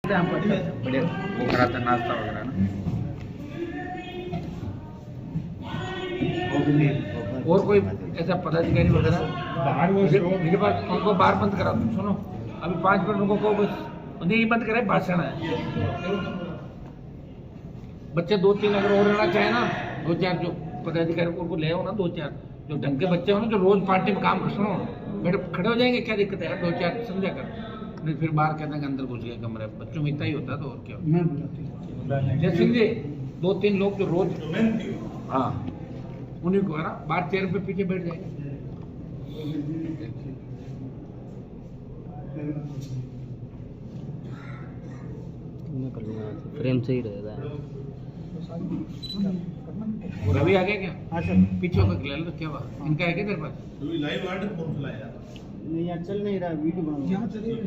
बढ़िया वो करा था नाश्ता वगैरह ना। और कोई ऐसा पदाधिकारी वगैरह बाहर वो मेरे पास उनको बाहर बंद करा दो। सुनो अभी 5 मिनट उनको को बस नहीं बंद करे, भाषण है। बच्चे 2-3 अगर और रहना चाहे ना, 2-4 जो पदाधिकारी उनको ले आओ ना, 2-4 जो ढंग के बच्चे हो ना, जो रोज पार्टी में काम कर, सुनो बेटे खड़े हो जाएंगे, क्या दिक्कत है यार, 2-4 समझा कर। नहीं फिर बाहर कहते हैं कि अंदर घुस गए कमरे, बच्चों में इतना ही होता तो और क्या। जय सिंह जी 2-3 लोग जो रोज, हाँ उन्हीं को है ना, बाहर चेयर पे पीछे बैठ जाएंगे। मैं कर लूँगा, फ्रेम सही रहेगा। और अभी आ गया क्या? हाँ सर। पीछे होकर खिला लो, क्या बात इनका है क्या तेरे पास? लाइव आर्ट कौन चलाया? नहीं यार चल नहीं रहा, वीडियो बना यहाँ चलेगा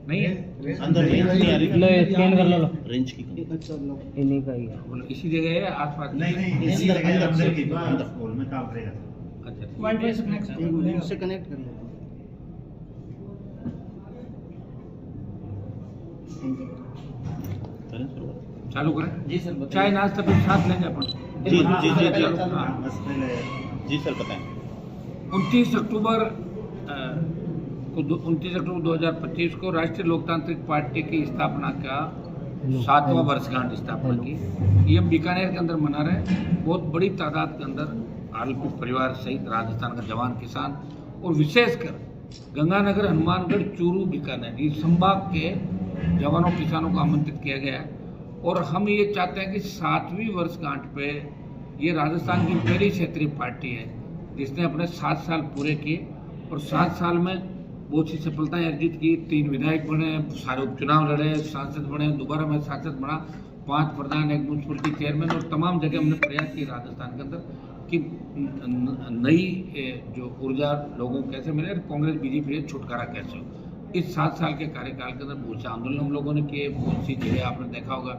नहीं है अंदर रेंज नहीं आ रही। लो स्कैन कर लो, रेंज की एक अच्छा लोग इन्हीं का ही है। बोलो इसी जगह है आसपास? नहीं अंदर की अंदर हॉल में काम करेगा। अच्छा वाईफाई से कनेक्ट से कनेक्ट कर लो। चालू करें जी सर चाय नाश्ता फिर साथ लेंगे अपन। जी जी जी जी हाँ। बस पहले जी सर बताएं। 29 अक्टूबर 2025 को राष्ट्रीय लोकतांत्रिक पार्टी की स्थापना का 7वां वर्षगांठ स्थापना की। ये हम बीकानेर के अंदर मना रहे हैं। बहुत बड़ी तादाद के अंदर आलपी परिवार सहित राजस्थान का जवान किसान और विशेषकर गंगानगर, हनुमानगढ़, चूरू, बीकानेर ये संभाग के जवानों किसानों को आमंत्रित किया गया है। और हम ये चाहते हैं कि 7वीं वर्षगांठ पे ये राजस्थान की पहली क्षेत्रीय पार्टी है जिसने अपने 7 साल पूरे किए और 7 साल में बहुत सी सफलताएं अर्जित की। 3 विधायक बने, सारे उपचुनाव लड़े, सांसद बने, दोबारा मैं सांसद बना, 5 प्रधान, 1 म्यूनसिपलिटी चेयरमैन और तमाम जगह हमने प्रयास किए राजस्थान के अंदर कि नई जो ऊर्जा लोगों को कैसे मिले, कांग्रेस बीजेपी से छुटकारा कैसे हो। इस 7 साल के कार्यकाल के अंदर बहुत से आंदोलन हम लोगों ने किए। बहुत सी जगह आपने देखा होगा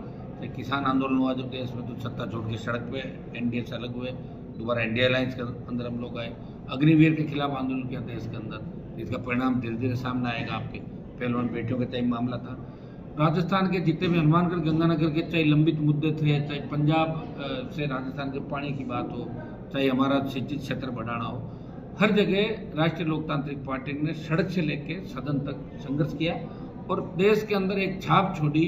किसान आंदोलन हुआ जब देश में, तो सत्ता छोड़ के सड़क पे एनडीए से अलग हुए, दोबारा एनडीए अलायंस के अंदर हम लोग आए, अग्निवीर के खिलाफ आंदोलन किया देश के अंदर, जिसका परिणाम धीरे धीरे सामने आएगा। आपके पहलवान बेटियों के चाहे मामला था। राजस्थान के जितने भी हनुमानगढ़, गंगानगर के चाहे लंबित मुद्दे थे, चाहे पंजाब से राजस्थान के पानी की बात हो, चाहे हमारा सिंचित क्षेत्र बढ़ाना हो, हर जगह राष्ट्रीय लोकतांत्रिक पार्टी ने सड़क से लेकर सदन तक संघर्ष किया और देश के अंदर एक छाप छोड़ी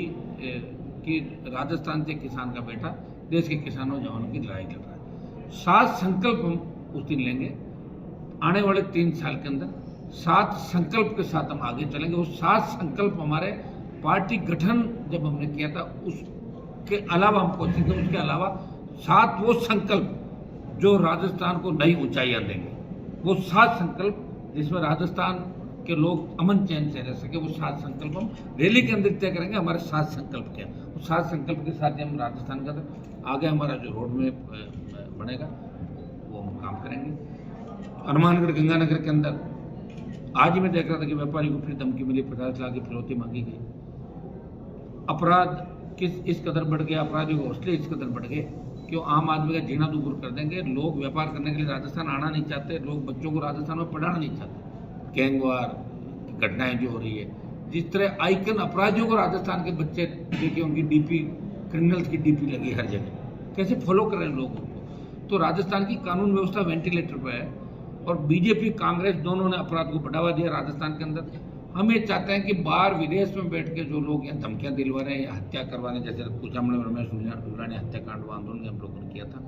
कि राजस्थान से किसान का बेटा देश के किसानों जवानों की लड़ाई लड़ रहा है। 7 संकल्प हम उस दिन लेंगे आने वाले 3 साल के अंदर। 7 संकल्प के साथ हम आगे चलेंगे। वो 7 संकल्प हमारे पार्टी गठन जब हमने किया था उसके अलावा हम कोशिश उसके अलावा 7 वो संकल्प जो राजस्थान को नई ऊंचाइयां देंगे। वो 7 संकल्प जिसमें राजस्थान के लोग अमन चैन से रह सके, वो 7 संकल्प हम रैली के अंदर तय करेंगे। हमारे 7 संकल्प क्या है, वो 7 संकल्प के साथ ही हम राजस्थान का आगे हमारा जो रोड मैप बनेगा वो हम काम करेंगे। हनुमानगढ़, गंगानगर के अंदर आज ही मैं देख रहा था कि व्यापारी को फिर धमकी मिली, 50 लाख की फिरौती मांगी गई। अपराध इस कदर बढ़ गया, अपराधियों के हौसले इस कदर बढ़ गए कि वो आम आदमी का जीना दूर कर देंगे। लोग व्यापार करने के लिए राजस्थान आना नहीं चाहते, लोग बच्चों को राजस्थान में पढ़ाना नहीं चाहते। गैंगवार घटनाएं जो हो रही है, जिस तरह आइकन अपराधियों को राजस्थान के बच्चे देखिए, उनकी डीपी, क्रिमिनल्स की डीपी लगी हर जगह, कैसे फॉलो कर रहे हैं लोग उनको। तो राजस्थान की कानून व्यवस्था वेंटिलेटर पर है और बीजेपी कांग्रेस दोनों ने अपराध को बढ़ावा दिया राजस्थान के अंदर। हम ये चाहते हैं कि बाहर विदेश में बैठ के जो लोग यहाँ धमकियाँ दिलवा रहे हैं या हत्या करवाने, जैसे कुछ हमने रमेश उजलानी हत्याकांड आंदोलन हम लोगों ने किया था,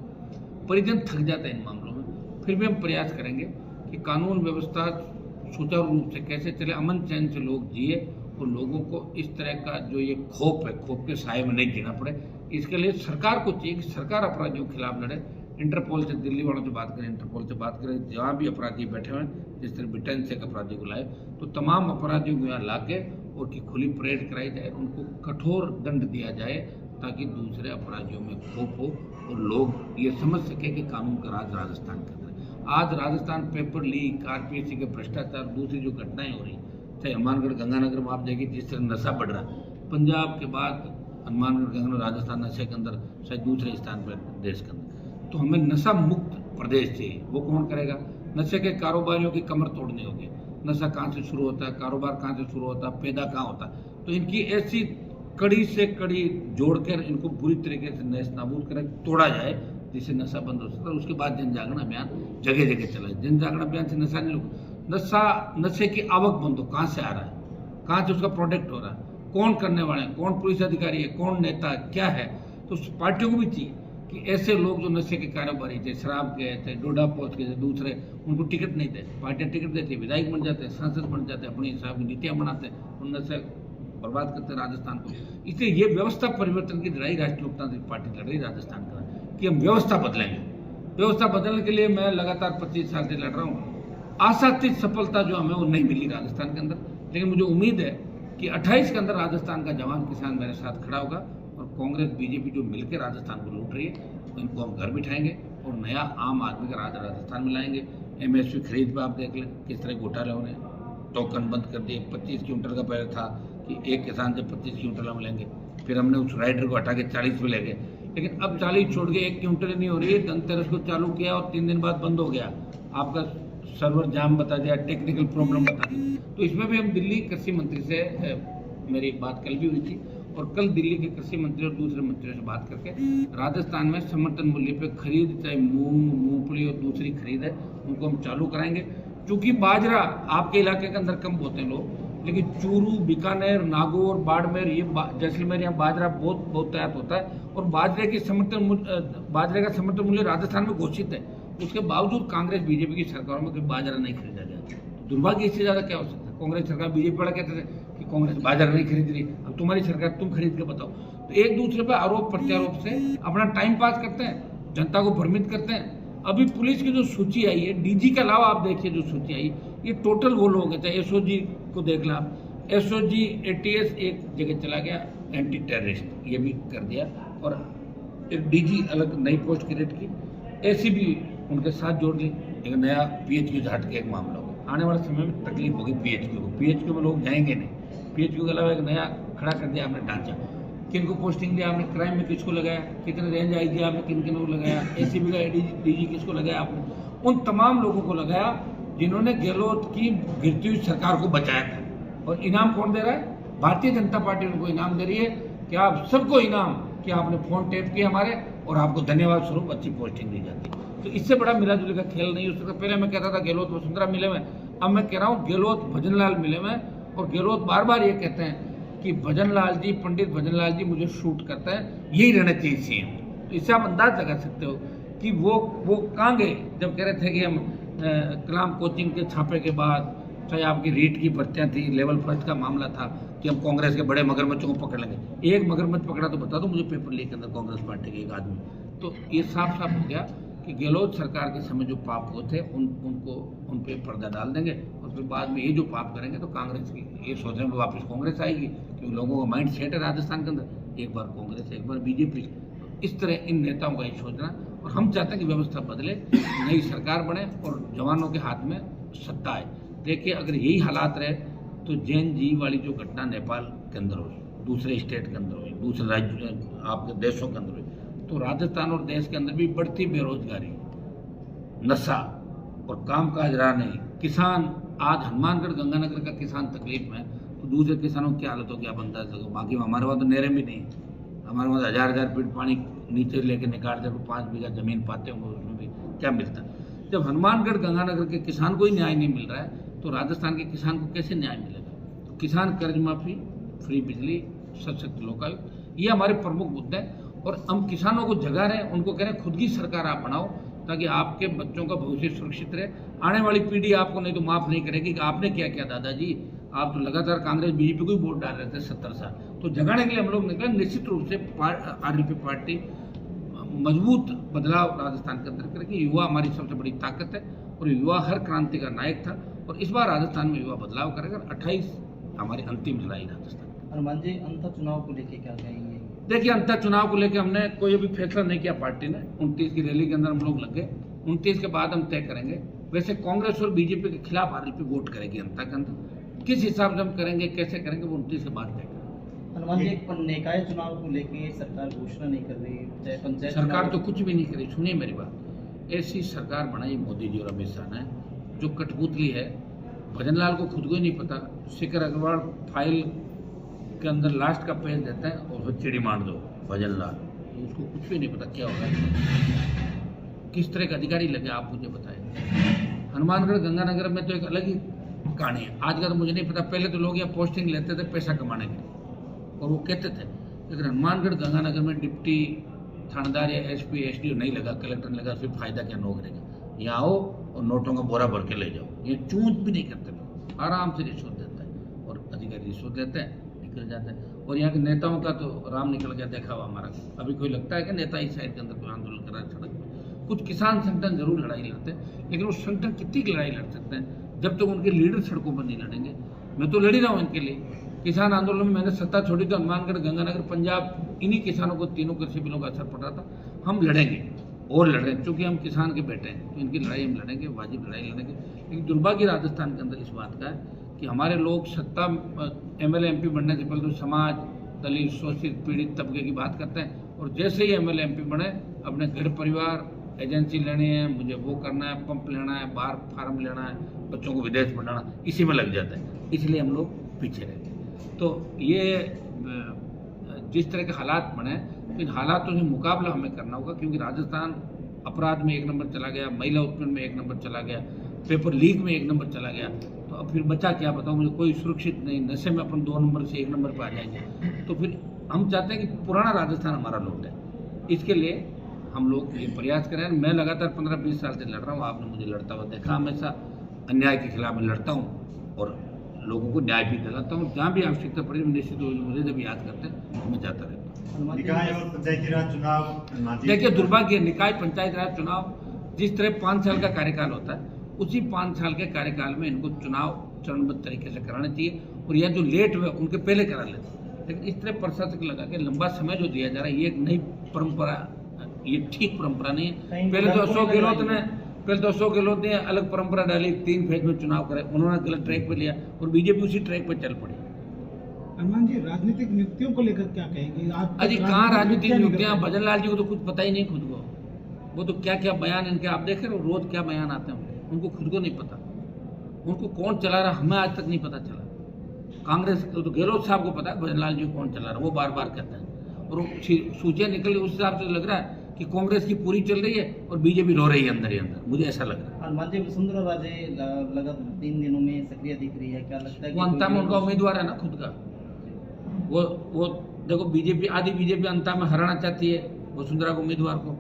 परिजन थक जाते हैं इन मामलों में। फिर भी हम प्रयास करेंगे कि कानून व्यवस्था सुचारू रूप से कैसे चले, अमन चैन से लोग जिए और लोगों को इस तरह का जो ये खौफ है, खौफ के साए में नहीं जीना पड़े। इसके लिए सरकार को चाहिए कि सरकार अपराधियों के खिलाफ लड़े। इंटरपोल से, दिल्ली वालों से बात करें, इंटरपोल से बात करें, जहाँ भी अपराधी बैठे हुए हैं, जिस तरह ब्रिटेन से एक अपराधी को लाए, तो तमाम अपराधियों को यहाँ ला के उनकी खुली परेड कराई जाए, उनको कठोर दंड दिया जाए ताकि दूसरे अपराधियों में खौफ हो और लोग ये समझ सके कि कानून का राज राजस्थान के अंदर। आज राजस्थान पेपर लीक, आरपीएससी के भ्रष्टाचार, दूसरी जो घटनाएं हो रही, चाहे हनुमानगढ़, गंगानगर में आप देखिए जिस तरह नशा बढ़ रहा है, पंजाब के बाद हनुमानगढ़, गंगानगर, राजस्थान नशे के अंदर शायद दूसरे स्थान पर देश के अंदर। तो हमें नशा मुक्त प्रदेश चाहिए। वो कौन करेगा? नशे के कारोबारियों की कमर तोड़नी होगी। नशा कहाँ से शुरू होता है, कारोबार कहाँ से शुरू होता है, पैदा कहाँ होता है, तो इनकी ऐसी कड़ी से कड़ी जोड़कर इनको पूरी तरीके से नेस्त नाबूद कर तोड़ा जाए जिससे नशा बंद हो सकता है। उसके बाद जन जागरण अभियान जगह जगह चला। जन जागरण अभियान से नशा नहीं नशे की आवक बंद हो, कहाँ से आ रहा है, कहाँ से उसका प्रोडक्ट हो रहा है, कौन करने वाले हैं, कौन पुलिस अधिकारी है, कौन नेता है, क्या है। तो पार्टियों को भी चाहिए कि ऐसे लोग जो नशे के कारोबारी थे, शराब के थे, डोडा पोस्ट के थे, दूसरे, उनको टिकट नहीं थे, पार्टियां टिकट देती, विधायक बन जाते, सांसद बन जाते, अपनी हिसाब की नीतियां बनाते, उन नशे बर्बाद करते राजस्थान को। इसलिए ये व्यवस्था परिवर्तन की लड़ाई राष्ट्रीय लोकतांत्रिक पार्टी लड़ रही राजस्थान का कि हम व्यवस्था बदलेंगे। व्यवस्था बदलने के लिए मैं लगातार 25 साल से लड़ रहा हूँ। आशातीत सफलता जो हमें वो नहीं मिली राजस्थान के अंदर, लेकिन मुझे उम्मीद है कि 28 के अंदर राजस्थान का जवान किसान मेरे साथ खड़ा होगा और कांग्रेस बीजेपी जो मिलकर राजस्थान को लूट रही है इनको हम घर बिठाएंगे और नया आम आदमी का राज राजस्थान में लाएंगे। MSP खरीद पर आप देख लें किस तरह घोटाले हो रहे हैं, टोकन बंद कर दिए। 25 क्विंटल का पहले था कि एक किसान से 25 क्विंटल हम लेंगे, फिर हमने उस राइडर को हटा के 40 पे ले गए, लेकिन अब 40 छोड़ के 1 क्विंटल नहीं हो रही है। धनतेरस को चालू किया और 3 दिन बाद बंद हो गया, आपका सर्वर जाम बता दिया, टेक्निकल प्रॉब्लम बता दी। तो इसमें भी हम दिल्ली कृषि मंत्री से मेरी बात कल भी हुई थी और कल दिल्ली के कृषि मंत्री और दूसरे मंत्रियों से बात करके राजस्थान में समर्थन मूल्य पे खरीद, चाहे मूंग, मूंगफली और दूसरी खरीद है, उनको हम चालू कराएंगे। क्योंकि बाजरा आपके इलाके के अंदर कम बोते हैं लोग, लेकिन चूरू, बीकानेर, नागौर, बाड़मेर, ये जैसलमेर, यहाँ बाजरा बहुत तैयार होता है और बाजरे का समर्थन मूल्य राजस्थान में घोषित है। उसके बावजूद कांग्रेस बीजेपी की सरकारों में कोई बाजरा नहीं खरीदा गया। दुर्भाग्य इससे ज्यादा क्या हो सकता है। कांग्रेस सरकार बीजेपी वाला कहते थे कि कांग्रेस बाजरा नहीं खरीद रही, अब तुम्हारी सरकार, तुम खरीद के बताओ। तो एक दूसरे पर आरोप प्रत्यारोप से अपना टाइम पास करते हैं, जनता को भ्रमित करते हैं। अभी पुलिस की जो सूची आई है, DG के अलावा आप देखिए जो सूची आई, ये टोटल वो लोग हैं। चाहे SOG को देख ला, SOG ATS एक जगह चला गया, एंटी टेररिस्ट ये भी कर दिया, और एक DG अलग नई पोस्ट क्रिएट की, ACB उनके साथ जोड़ ली। एक नया PHQ से हट के एक मामला होगा। आने वाले समय में तकलीफ होगी PHQ को, PHQ में लोग जाएंगे नहीं। PHQ के अलावा एक नया खड़ा कर दिया आपने ढांचा, किनको पोस्टिंग दिया आपने, क्राइम में किसको लगाया, कितने रेंज IG आपने किन किन को लगाया, ACB का DG किसको लगाया आपने, उन तमाम लोगों को लगाया जिन्होंने गहलोत की गिरती हुई सरकार को बचाया था। और इनाम कौन दे रहा है? भारतीय जनता पार्टी उनको इनाम दे रही है कि आप सबको इनाम कि आपने फोन टैप किए हमारे और आपको धन्यवाद स्वरूप अच्छी पोस्टिंग दी जाती है। तो इससे बड़ा मिला जुले का खेल नहीं हो सकता। पहले मैं कहता था गहलोत वसुंधरा मिले में, अब मैं कह रहा हूँ गहलोत भजनलाल मिले में। और गहलोत बार बार ये कहते हैं कि भजनलाल जी, पंडित भजनलाल जी मुझे शूट करता है, यही रहना चाहिए सीएम। तो इससे आप अंदाज लगा सकते हो कि वो कहाँ गए जब कह रहे थे कि हम कलाम कोचिंग के छापे के बाद, चाहे आपकी रीट की भर्तियाँ थी, लेवल फर्स्ट का मामला था कि हम कांग्रेस के बड़े मगरमच्छों को पकड़ लेंगे। एक मगरमच्छ पकड़ा तो बता दो मुझे पेपर लीक के अंदर कांग्रेस पार्टी के एक आदमी। तो ये साफ साफ हो गया कि गहलोत सरकार के समय जो पाप हुए थे उन पे पर्दा डाल देंगे और फिर बाद में ये जो पाप करेंगे तो कांग्रेस की ये सोच रहे हैं वापस कांग्रेस आएगी, क्योंकि लोगों का माइंड सेट है राजस्थान के अंदर, एक बार कांग्रेस एक बार बीजेपी। इस तरह इन नेताओं का ये सोचना, और हम चाहते हैं कि व्यवस्था बदले, नई सरकार बने और जवानों के हाथ में सत्ता आए। देखिए अगर यही हालात रहे तो जैन जी वाली जो घटना नेपाल के अंदर हुई, दूसरे स्टेट के अंदर हुई, दूसरे राज्य आपके देशों के अंदर हुई, तो राजस्थान और देश के अंदर भी बढ़ती बेरोजगारी, नशा और कामकाज रहा नहीं। किसान आज हनुमानगढ़ गंगानगर का किसान तकलीफ में, तो दूसरे किसानों की हालत हो क्या बनता है। बाकी हमारे वहाँ तो नहरें भी नहीं, हमारे वहाँ 1000 फीट पानी नीचे लेके निकाल जब 5 बीघा जमीन पाते होंगे उसमें भी क्या मिलता है। जब हनुमानगढ़ गंगानगर के किसान को ही न्याय नहीं मिल रहा है तो राजस्थान के किसान को कैसे न्याय मिलेगा। तो किसान कर्ज माफी, फ्री बिजली, सशक्त लोकायुक्त, ये हमारे प्रमुख मुद्दे हैं। और हम किसानों को जगा रहे हैं, उनको कह रहे हैं खुद की सरकार आप बनाओ ताकि आपके बच्चों का भविष्य सुरक्षित रहे। आने वाली पीढ़ी आपको नहीं तो माफ नहीं करेगी कि आपने क्या किया दादाजी, आप तो लगातार कांग्रेस बीजेपी को ही वोट डाल रहे थे 70 साल। तो जगाने के लिए हम लोग निकले। निश्चित रूप से RLP पार्टी मजबूत बदलाव राजस्थान के अंदर करेगी। युवा हमारी सबसे बड़ी ताकत है और युवा हर क्रांति का नायक था और इस बार राजस्थान में युवा बदलाव करेगा। 28 हमारी अंतिम लड़ाई राजस्थान। हनुमान जी, अंतर चुनाव को लेकर क्या कहेंगे? देखिए अंतर चुनाव को लेकर हमने कोई अभी फैसला नहीं किया पार्टी ने। 29 की रैली के अंदर हम लोग लग गए, 29 के बाद हम तय करेंगे। वैसे कांग्रेस और बीजेपी के खिलाफ RLP वोट करेगी अंतर के अंदर, किस हिसाब से हम करेंगे, कैसे करेंगे, वो 29 के बाद तय करेंगे। हनुमान जी, निकाय चुनाव को लेकर सरकार घोषणा नहीं कर रही, चाहे पंचायत सरकार तो कुछ भी नहीं करी। सुनिए मेरी बात, ऐसी सरकार बनाई मोदी जी और अमित शाह ने जो कठपुतली है। भजनलाल को खुद को ही नहीं पता, शिखर अग्रवाल फाइल उसके अंदर लास्ट का पेज देते हैं और फिर चिड़ी मार दो भजन लाल, तो उसको कुछ भी नहीं पता क्या होगा, किस तरह का अधिकारी लगे आप मुझे बताएं। हनुमानगढ़ गंगानगर में तो एक अलग ही कहानी है। आज का तो मुझे नहीं पता, पहले तो लोग यहाँ पोस्टिंग लेते थे पैसा कमाने के लिए और वो कहते थे, लेकिन हनुमानगढ़ गंगानगर में डिप्टी थानेदार या एसपी एसडीओ नहीं लगा, कलेक्टर नहीं लगा, फिर फायदा क्या नौकरी का। यहाँ आओ और नोटों का बोरा भर के ले जाओ, ये चूंच भी नहीं करते लोग, आराम से रिश्वत देते हैं और अधिकारी रिश्वत लेते हैं निकल जाते हैं। और यहाँ के नेताओं का तो राम निकल गया देखा हुआ हमारा। अभी कोई लगता है कि नेता इस साइड के अंदर कोई आंदोलन कर रहा है सड़क में? कुछ किसान संगठन जरूर लड़ाई लड़ते हैं, लेकिन वो संगठन कितनी लड़ाई लड़ सकते हैं जब तक उनके लीडर सड़कों पर नहीं लड़ेंगे। मैं तो लड़ ही रहा हूँ इनके लिए। किसान आंदोलन में मैंने सत्ता छोड़ी तो हनुमानगढ़ गंगानगर पंजाब इन्हीं किसानों को तीनों कृषि बिलों का असर पड़ रहा था। हम लड़ेंगे और लड़ेंगे क्योंकि हम किसान के बेटे हैं, तो इनकी लड़ाई हम लड़ेंगे, वाजिब लड़ाई लड़ेंगे। लेकिन दुर्भाग्य राजस्थान के अंदर इस बात का है कि हमारे लोग सत्ता एमएलए एमपी बनने से पहले तो समाज, दलित, शोषित, पीड़ित तबके की बात करते हैं और जैसे ही एमएलए एमपी बने अपने घर परिवार, एजेंसी लेनी है, मुझे वो करना है, पंप लेना है, बार फार्म लेना है, बच्चों को विदेश पढ़ाना, इसी में लग जाता है। इसलिए हम लोग पीछे रहते हैं। तो ये जिस तरह के हालात बने, इन हालातों से मुकाबला हमें करना होगा क्योंकि राजस्थान अपराध में 1 नंबर चला गया, महिला उत्पीड़न में 1 नंबर चला गया, पेपर लीक में 1 नंबर चला गया। तो अब फिर बचा क्या बताओ मुझे, कोई सुरक्षित नहीं, नशे में अपन 2 नंबर से 1 नंबर पर आ जाएंगे। तो फिर हम चाहते हैं कि पुराना राजस्थान हमारा लौटे। इसके लिए हम लोग ये प्रयास करें। मैं लगातार 15-20 साल से लड़ रहा हूँ, आपने मुझे लड़ता हुआ देखा। हमेशा अन्याय के खिलाफ मैं लड़ता हूँ और लोगों को न्याय भी दिलाता हूँ। जहाँ भी आवश्यकता पड़ी निश्चित रूप से मुझे जब याद करते हैं मैं जाता रहता हूँ। निकाय और पंचायती राज चुनाव, देखिए दुर्भाग्य, निकाय पंचायत राज चुनाव जिस तरह 5 साल का कार्यकाल होता है उसी 5 साल के कार्यकाल में इनको चुनाव चरणबद्ध तरीके से कराना चाहिए और यह जो लेट हुए उनके पहले करा लेते। लेकिन इस तरह प्रशासक लगा के लंबा समय जो दिया जा रहा है ये एक नई परंपरा, ये ठीक परंपरा नहीं है। पहले तो अशोक गहलोत ने अलग परंपरा डाली, 3 फेज में चुनाव करे, उन्होंने गलत ट्रैक पर लिया और बीजेपी उसी ट्रैक पर चल पड़ी। हनुमान जी, राजनीतिक नियुक्तियों को लेकर क्या कहेंगे आप? अजी कहाँ राजनीतिक नियुक्तियां, भजन लाल जी को तो कुछ पता ही नहीं खुद को। वो तो क्या क्या बयान इनके आप देख रहे हो, रोज क्या बयान आते हैं उनको खुद को नहीं पता। उनको कौन चला रहा हमें आज तक नहीं पता चला। कांग्रेस तो गहलोत साहब को पता है भजन लाल जी को कौन चला रहा, वो बार बार कहते हैं और सूचियां निकली उस हिसाब से लग रहा है कि कांग्रेस की पूरी चल रही है और बीजेपी रो रही है अंदर ही अंदर, मुझे ऐसा लग रहा है। हनुमान जी, वसुंधरा राजे लगातार 3 दिनों में सक्रिय दिख रही है, क्या लगता है? वो अंता में उनका उम्मीदवार है ना खुद का। वो देखो बीजेपी, आधी बीजेपी अंता में हराना चाहती है वसुंधरा को उम्मीदवार को,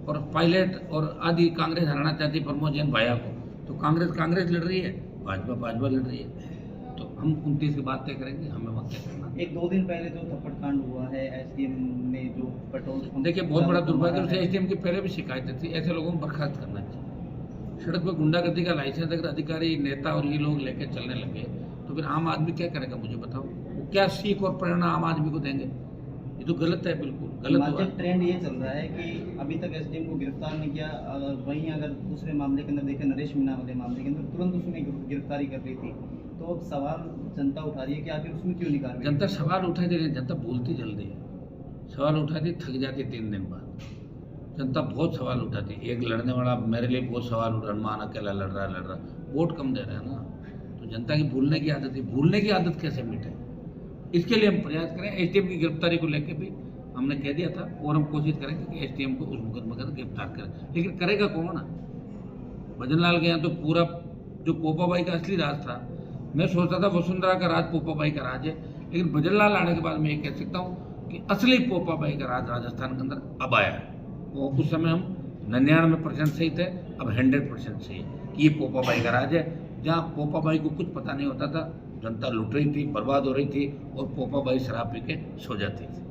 और पायलट और आधी कांग्रेस हराना चाहती है प्रमोद जैन भाया को। तो कांग्रेस लड़ रही है, भाजपा लड़ रही है। तो हम 29 की बात तय करेंगे, हमें वक्त तय करना। 1-2 दिन पहले जो थप्पड़ कांड हुआ है एसडीएम ने जो पेट्रोल पंप, देखिए बहुत बड़ा दुर्भाग्य से एसडीएम की पहले भी शिकायतें थी, ऐसे लोगों को बर्खास्त करना चाहिए। सड़क पर गुंडागर्दी का लाइसेंस अगर अधिकारी, नेता और ये लोग लेकर चलने लगे तो फिर आम आदमी क्या करेगा मुझे बताओ? वो क्या सीख और प्रेरणा आम आदमी को देंगे? ये तो गलत है, बिल्कुल गलत हुआ। ट्रेंड ये चल रहा है कि अभी तक एसडीएम को गिरफ्तार नहीं किया, वहीं अगर दूसरे मामले के अंदर देखें, नरेश मीणा वाले मामले के अंदर तुरंत उसमें गिरफ्तारी कर रही थी। तो अब सवाल जनता उठा रही है कि आखिर उसमें क्यों नहीं कार्रवाई? जनता सवाल उठा दे रही है, जनता बोलती जल्दी है, सवाल उठाती थक जाती 3 दिन बाद। जनता बहुत सवाल उठाती है। एक लड़ने वाला मेरे लिए बहुत सवाल उठा, हनुमान अकेला लड़ रहा, वोट कम दे रहा है ना। तो जनता की भूलने की आदत है, भूलने की आदत कैसे मिटे? इसके लिए हम प्रयास करें। एसडीएम की गिरफ्तारी को लेकर भी हमने कह दिया था और हम कोशिश करेंगे कि एसडीएम को उस मुकदमे का गिरफ्तार करें। लेकिन करेगा कौन? भजन लाल के यहाँ तो पूरा जो पोपाबाई का असली राज था, मैं सोचता था वसुंधरा का राज पोपाबाई का राज है, लेकिन भजन लाल आने के बाद मैं ये कह सकता हूँ कि असली पोपाबाई का राज राजस्थान के अंदर अब आया है। वो उस समय हम 99% सही थे, अब 100% सही है कि ये पोपाबाई का राज है। जहाँ पोपाबाई को कुछ पता नहीं होता था, जनता लुट रही थी, बर्बाद हो रही थी और पोपाबाई शराब पी के सो जाती थी।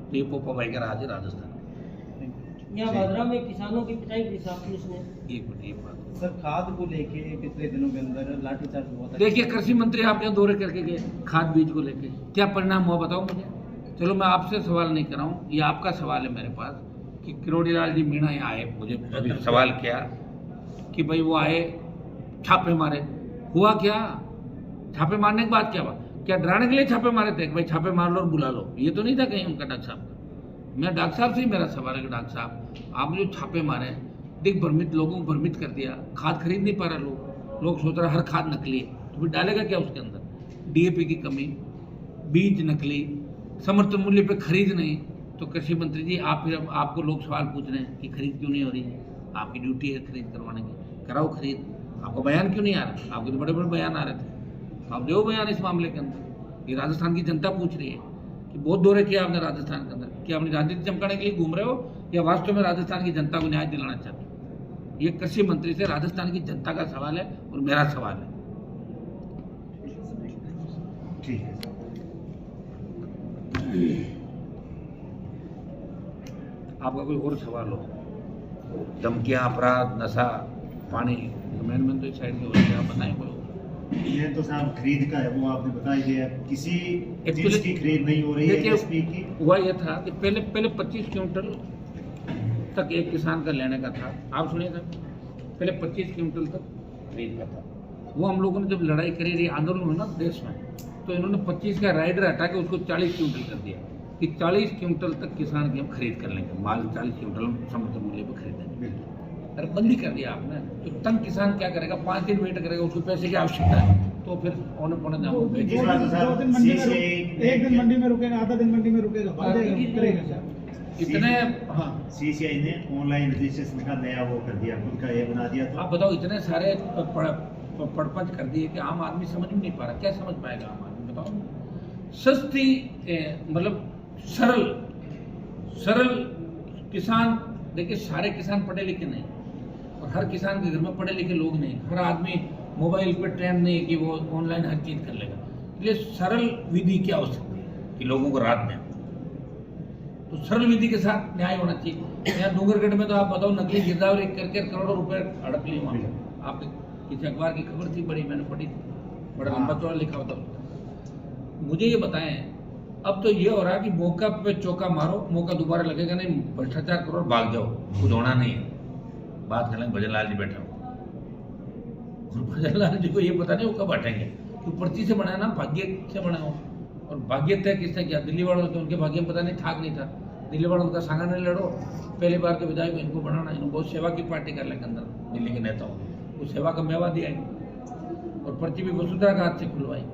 तो ये पोपाबाई का राज है राजस्थान। यहाँ भादरा में किसानों की पिटाई की पुलिस ने। एक बात सर, खाद को लेके पिछले दिनों के अंदर लाठीचार्ज हुआ था। देखिए, कृषि मंत्री आपके यहाँ दौरे करके गए खाद बीज को लेके, क्या परिणाम हुआ बताओ मुझे? चलो मैं आपसे सवाल नहीं कर रहा हूँ, ये आपका सवाल है मेरे पास कि किरोड़ी लाल जी मीणा यहाँ आए, मुझे अभी सवाल किया कि भाई वो आए छापे मारे, हुआ क्या? छापे मारने के बाद क्या हुआ? क्या डराने के लिए छापे मारे थे कि भाई छापे मार लो और बुला लो? ये तो नहीं था कहीं उनका डॉक्टर साहब का। मैं डॉक्टर साहब से ही मेरा सवाल है कि डॉक्टर साहब आपने जो छापे मारे, दिख भ्रमित, लोगों को भ्रमित कर दिया, खाद खरीद नहीं पा रहा लोग सोच रहे हर खाद नकली है, तो फिर डालेगा क्या उसके अंदर? डीएपी की कमी, बीज नकली, समर्थन मूल्य पे खरीद नहीं, तो कृषि मंत्री जी आपको लोग सवाल पूछ रहे हैं कि खरीद क्यों नहीं हो रही है? आपकी ड्यूटी है खरीद करवाने की, कराओ खरीद। आपको बयान क्यों नहीं आ रहा? आपके तो बड़े बड़े बयान आ रहे थे, आप दो बयान इस मामले के अंदर। ये राजस्थान की जनता पूछ रही है कि बहुत दौरे किया आपने राजस्थान के अंदर, क्या अपनी राजनीति चमकाने के लिए घूम रहे हो या वास्तव में राजस्थान की जनता को न्याय दिलाना चाहते हो? ये कृषि मंत्री से राजस्थान की जनता का सवाल है और मेरा सवाल है। ठीक है। आपका कोई और सवाल हो? धमकियां, अपराध, नशा, पानी, मैंने तो इस साइड में हो रहा है, आप बताएं कोई। ये तो साहब खरीद का है, वो आपने बता ही दिया। किसी Actually, चीज की खरीद नहीं हो रही है एमएसपी की। हुआ यह था कि पहले 25 क्विंटल तक एक किसान का लेने का था। आप सुनिए था, पहले 25 क्विंटल तक खरीद का था। वो हम लोगों ने जब लड़ाई करी रही, आंदोलन हुआ ना देश में, तो इन्होंने 25 का राइडर हटा के उसको 40 क्विंटल कर दिया कि 40 क्विंटल तक किसान की हम खरीद कर लेंगे, माल 40 क्विंटल हम समर्थन मूल्य पर खरीदेंगे। अरे बंदी कर दिया आपने, तो तंग किसान क्या करेगा? 5 दिन वेट करेगा, उसको पैसे की आवश्यकता है, तो फिर औने पौने दाम दो बेच दिन मंडी में एक दिन मंडी में रुकेगा, आधा दिन मंडी में रुकेगा, करेगा सर। इतने। हाँ, सीसीआई ने ऑनलाइन रजिस्ट्रेशन का नया वो कर दिया, खुद का ये बना दिया। तो आप बताओ, इतने सारे पड़पंच कर दिए कि आम आदमी समझ में नहीं पा रहा। क्या समझ पाएगा आम आदमी? बताओ। सस्ती मतलब सरल किसान। देखिए, सारे किसान पढ़े लिखे नहीं और हर किसान के घर में पढ़े लिखे लोग नहीं। हर आदमी मोबाइल पे ट्रेंड नहीं है कि वो ऑनलाइन हर चीज कर लेगा। इसलिए सरल विधि क्या हो सकती है कि लोगों को राहत दें? तो सरल विधि के साथ न्याय होना चाहिए। यहाँ डूंगरगढ़ में तो आप बताओ, नकली गिरदावरी करके करोड़ों रुपए अड़क लिए वहाँ। आपके किसी अखबार की खबर थी बड़ी, मैंने पढ़ी थी, बड़ा लंबा चौड़ा लिखा होता। मुझे ये बताएं, अब तो ये हो रहा है कि मौका पे चौका मारो, मौका दोबारा लगेगा नहीं, भ्रष्टाचार करो और भाग जाओ, कुछ होना नहीं है। बात करें भजन लाल जी बैठे हो, भजन लाल जी को ये पता नहीं वो कब हटेंगे। तो पर्ची से बनाया ना, भाग्य से बना हो, और भाग्य तय किसने किया? दिल्ली वालों ने। उनके भाग्य में पता नहीं था कि नहीं था। दिल्ली वालों का सांगा नहीं लड़ो, पहली बार के विधायक इनको बनाना। इन्होंने बहुत सेवा की पार्टी कर लेकर अंदर दिल्ली के नेताओं ने, उस सेवा का मेवा दिया और पर्ची भी वसुंधरा का हाथ से खुलवाई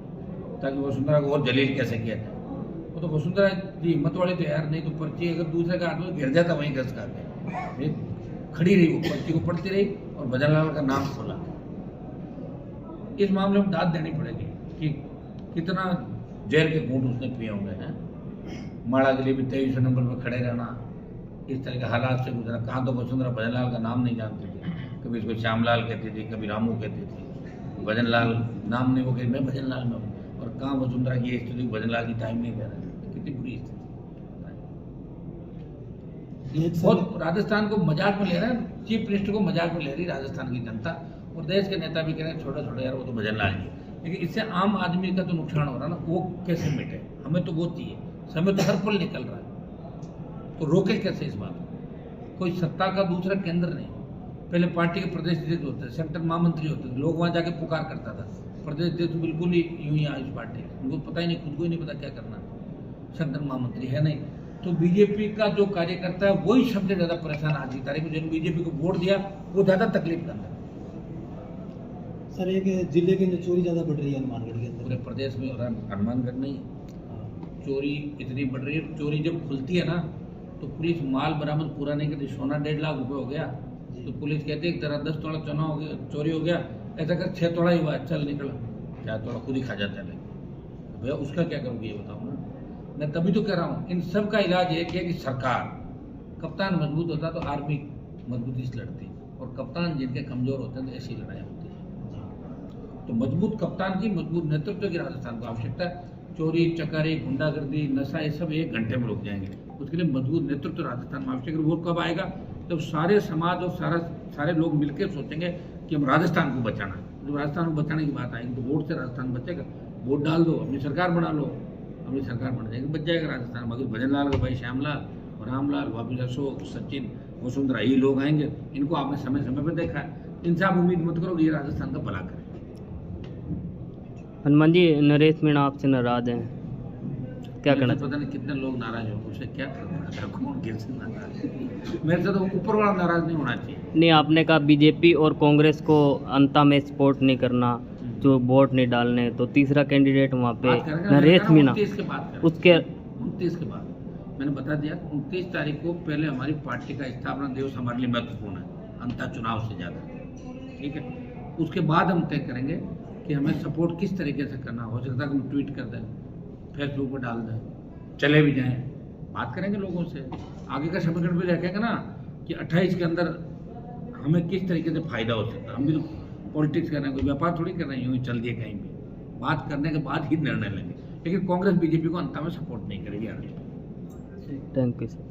ताकि वसुंधरा को और जलील कैसे किया जाए। वो तो वसुंधरा जी हिम्मत वाली तो यार, नहीं तो पर्ची अगर दूसरे का हाथ में गिर जाता वहीं घस करके खड़ी रही, वो पर्ची को पढ़ती रही और भजन लाल का नाम खोला। इस मामले में दाद देनी पड़ेगी कि कितना जहर के घूंट उसने पिए होंगे हैं। माड़ा के लिए भी 23 नंबर पर खड़े रहना, इस तरह के हालात से गुजरा। कहाँ तो वसुंधरा भजन लाल का नाम नहीं जानती थी, कभी इसको श्यामलाल कहती थी, कभी रामू कहती थी, भजन लाल नाम नहीं, वो कहती मैं भजन लाल में हूँ। और कहाँ वसुंधरा की स्थिति भजन लाल की टाइम नहीं दे रहा है, कितनी बुरी स्थिति। बहुत राजस्थान को मजाक में ले रहे हैं, चीफ मिनिस्टर को मजाक में ले रही राजस्थान की जनता, और देश के नेता भी कह रहे हैं छोटा छोटा यार वो तो भजन लाल जी। लेकिन इससे आम आदमी का तो नुकसान हो रहा है ना, वो कैसे मिटे? हमें तो वो चाहिए, समय तो हर पल निकल रहा है, तो रोके कैसे इस बात को? कोई सत्ता का दूसरा केंद्र नहीं। पहले पार्टी के प्रदेश अध्यक्ष होते थे, सेक्टर महामंत्री होते थे, लोग वहाँ जाके पुकार करता था। प्रदेश अध्यक्ष बिल्कुल ही यूं ही आज पार्टी, उनको पता ही नहीं, खुद को ही नहीं पता क्या करना। सेक्टर महामंत्री है नहीं, तो बीजेपी का जो कार्यकर्ता है वही सबसे ज्यादा परेशान आज की तारीख में। जिन बीजेपी को वोट दिया वो ज्यादा तकलीफ का अंदर। सर, एक जिले के अंदर चोरी ज्यादा बढ़ रही है हनुमानगढ़ के अंदर। पूरे प्रदेश में हो रहा है, हनुमानगढ़ नहीं। चोरी इतनी बढ़ रही है, चोरी जब खुलती है ना तो पुलिस माल बरामद पूरा नहीं करती। सोना 1.5 लाख रुपए हो गया तो पुलिस कहती है तेरा 10 तोड़ा सोना हो गया, चोरी हो गया, ऐसा कर 6 तोड़ा ही हुआ, चल निकल, 4 तोड़ा खुद ही खा जाता है। भैया उसका क्या करोगे ये बताओ ना। मैं तभी तो कह रहा हूँ, इन सब का इलाज एक है कि सरकार, कप्तान मजबूत होता तो आर्मी मजबूती से लड़ती, और कप्तान जिनके कमजोर होते हैं तो ऐसी लड़ाई होती है। तो मजबूत कप्तान की, मजबूत नेतृत्व की राजस्थान को आवश्यकता है। चोरी चकारी गुंडागर्दी नशा ये सब 1 घंटे में रुक जाएंगे। उसके लिए मजबूत नेतृत्व राजस्थान में आवश्यक है। वो कब आएगा? जब सारे समाज और सारे लोग मिलकर सोचेंगे कि हम राजस्थान को बचाना है। जब राजस्थान को बचाने की बात आएगी तो वोट से राजस्थान बचेगा। वोट डाल दो, अपनी सरकार बना लो, अपनी सरकार बन जाएगी, बच जाएगा राजस्थान। बाकी भजन लाल का भाई श्यामलाल, रामलाल, वापिस अशोक, सचिन, वसुंधरा, ये लोग आएंगे। इनको आपने समय समय पर देखा है, इनसे आप उम्मीद मत करो कि ये राजस्थान का भला करें। हनुमान जी, नरेश मीणा आपसे नाराज हैं, क्या करना? पता नहीं कितने लोग नाराज हो, उसे क्या करना, कौन किससे नाराज है? मेरे से तो ऊपर वाला नाराज नहीं होना चाहिए। नहीं, आपने कहा बीजेपी और कांग्रेस को अंता में सपोर्ट नहीं करना, जो वोट नहीं डालने, तो तीसरा कैंडिडेट वहाँ पे बात करेंगे ना, नरेश मैंने मीणा, 29 के बाद करेंगे। उसके 29 के बाद मैंने बता दिया 29 तारीख को पहले हमारी पार्टी का स्थापना दिवस हमारे लिए महत्वपूर्ण है, अंतर चुनाव से ज़्यादा, ठीक है। उसके बाद हम तय करेंगे कि हमें सपोर्ट किस तरीके से करना। हो सकता है कि हम ट्वीट कर दें, फेसबुक पर डाल दें, चले भी जाएं, बात करेंगे लोगों से। आगे का समीकरण भी रखेंगे ना कि 28 के अंदर हमें किस तरीके से फायदा हो सकता है। हम भी तो पॉलिटिक्स कर रहे हैं, कोई व्यापार थोड़ी कर रहे हैं यूँ ही चल दिए कहीं भी। बात करने के बाद ही निर्णय लेंगे, लेकिन कांग्रेस बीजेपी को अंत में सपोर्ट नहीं करेगी आगे। Thank you sir.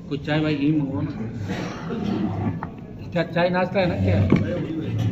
कुछ चाय भाई यही मंगवाओ ना, क्या चाय नाश्ता है ना क्या?